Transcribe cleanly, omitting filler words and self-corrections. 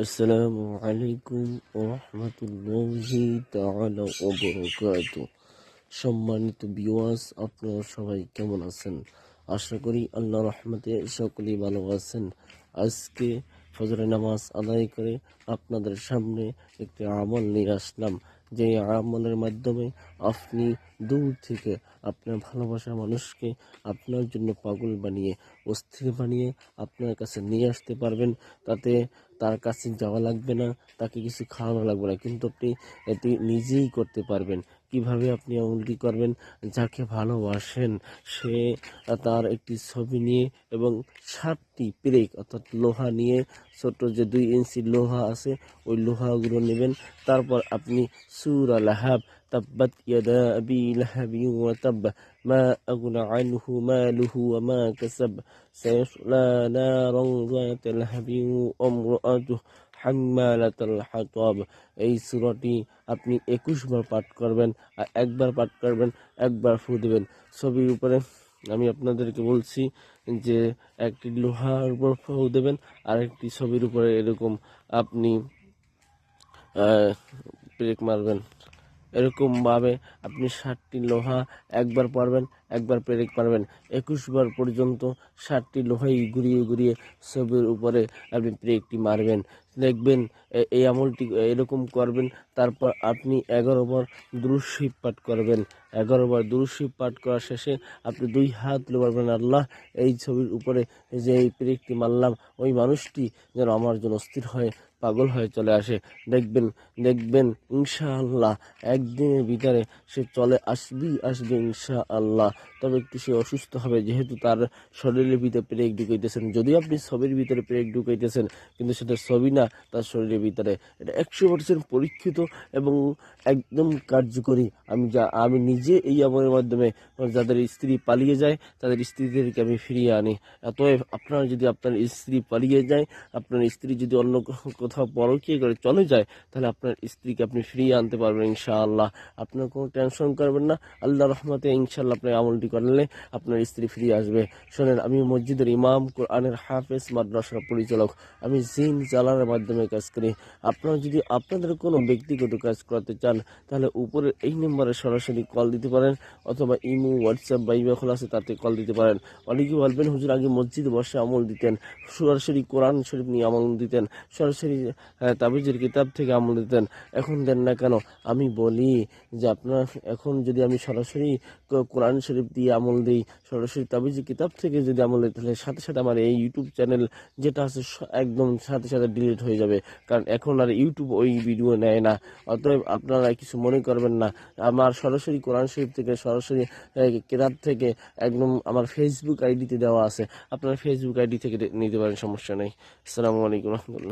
আসসালামু আলাইকুম ওরহমতুল্লাহি তাআলা ওয়া বারাকাতুহু। সম্মানিত ভিউয়ার্স, আপনারা সবাই কেমন আছেন? আশা করি আল্লাহর রহমতে সকলেই ভালো আছেন। আজকে ফজরের নামাজ আদায় করে আপনাদের সামনে একটি আমল নিয়ে আসলাম, যে আমলের মাধ্যমে আপনি দূর থেকে আপনার ভালোবাসার মানুষকে আপনার জন্য পাগল বানিয়ে, অস্থির বানিয়ে আপনার কাছে নিয়ে আসতে পারবেন। তাতে তার কাছে যাওয়া লাগবে না, তাকে কিছু খাওয়ানো লাগবে না, কিন্তু আপনি এটি নিজেই করতে পারবেন। কিভাবে আপনি আমলটি করবেন? যাকে ভালোবাসেন সে তার একটি ছবি নিয়ে এবং 7টি পেরেক অর্থাৎ লোহা নিয়ে, ছোট যে 2 ইঞ্চি লোহা আছে ওই লোহাগুলো নেবেন। তারপর আপনি সূরা লাহাব, তাব্বাত ইয়াদা আবি লাহাবি ওয়া তাব, মা আগনা আনহু মালুহু ওয়া মা কাসাব, সায়াসলা নারান যাতা লাহাবি ওয়া ইমরাতুহু হাম্মালাতাল হাতাব। এই সূরাটি আপনি 21 বার পাঠ করবেন, আর একবার পাঠ করবেন, একবার ফু দিবেন। ছবির উপরে আমি আপনাদেরকে বলছি যে একটি লোহার উপর ফু দেবেন, আর একটি ছবির উপরে এরকম আপনি ব্রেক মারবেন। এরকম ভাবে আপনি 7টি লোহা একবার পারবেন, একবার পেরেক পারবেন, 21 বার পর্যন্ত 7টি লোহাই ঘুরিয়ে ঘুরিয়ে ছবির উপরে আপনি পেরেকটি মারবেন। দেখবেন এই আমলটি এরকম করবেন। তারপর আপনি 11 বার দুরূদ শরীফ পাঠ করবেন। 11 বার দুরূদ শরীফ পাঠ করা শেষে আপনি 2 হাত তুলে বলবেন, আল্লাহ, এই ছবির উপরে যে এই পেরেকটি মারলাম, ওই মানুষটি যেন আমার জন্য অস্থির হয়ে পাগল হয়ে চলে আসে। দেখবেন ইনশাআল্লাহ একদিনের ভিতরে সে চলে আসবে ইনশাআল্লাহ। তবে একটু সে অসুস্থ হবে, যেহেতু তার শরীরের ভিতরে পেরেক ঢুকাইতেছেন। যদিও আপনি ছবির ভিতরে পেরেক ঢুকাইতেছেন, কিন্তু সেটা ছবি না, তার শরীরের ভিতরে। এটা 100% পরীক্ষিত এবং একদম কার্যকরী। আমি নিজে এই আমলের মাধ্যমে যাদের স্ত্রী পালিয়ে যায় তাদের স্ত্রীদেরকে আমি ফিরিয়ে আনি। অতএব আপনার যদি আপনার স্ত্রী পালিয়ে যায়, আপনার স্ত্রী যদি অন্য কোথাও পরকীয়া করে চলে যায়, তাহলে আপনার স্ত্রীকে আপনি ফিরিয়ে আনতে পারবেন ইনশাআল্লাহ। আপনার কোনো টেনশন করবেন না, আল্লাহ রহমতে ইনশাআল্লাহ আপনার আমলটি করলে আপনার স্ত্রী ফিরিয়ে আসবে। শোনেন, আমি মসজিদের ইমাম, কোরআনের হাফেজ, মাদ্রাসার পরিচালক। আমি জিন জালার মাধ্যমে কাজ করি। আপনারা যদি আপনাদের কোনো ব্যক্তিগত কাজ করাতে চান, তাহলে উপরের এই নম্বরে সরাসরি কল দিতে পারেন, অথবা ইমো, হোয়াটসঅ্যাপ বা ইমেল খোলা আছে, তাতে কল দিতে পারেন। অনেকে বলবেন, হুজুর আগে মসজিদে বসে আমল দিতেন, সরাসরি কোরআন শরীফ নিয়ে আমল দিতেন, সরাসরি তাবিজের কিতাব থেকে আমল দিতেন, এখন দেন না কেন? আমি বলি যে আপনার এখন যদি আমি সরাসরি কোরআন শরীফ দিয়ে আমল দিই, সরাসরি তাবিজের কিতাব থেকে যদি আমল দিই, তাহলে সাথে সাথে আমার এই ইউটিউব চ্যানেল যেটা আছে একদম সাথে সাথে ডিলিট হয়ে যাবে, কারণ এখন আর ইউটিউব ওই ভিডিও নেয় না। অতএব আপনারা কিছু মনে করবেন না, আমার সরাসরি কোরআন শরীফ থেকে, সরাসরি কিতাব থেকে একদম আমার ফেসবুক আইডিতে দেওয়া আছে, আপনার ফেসবুক আইডি থেকে নিতে পারেন, সমস্যা নেই। আসসালামু আলাইকুম রহমতুল্লাহ।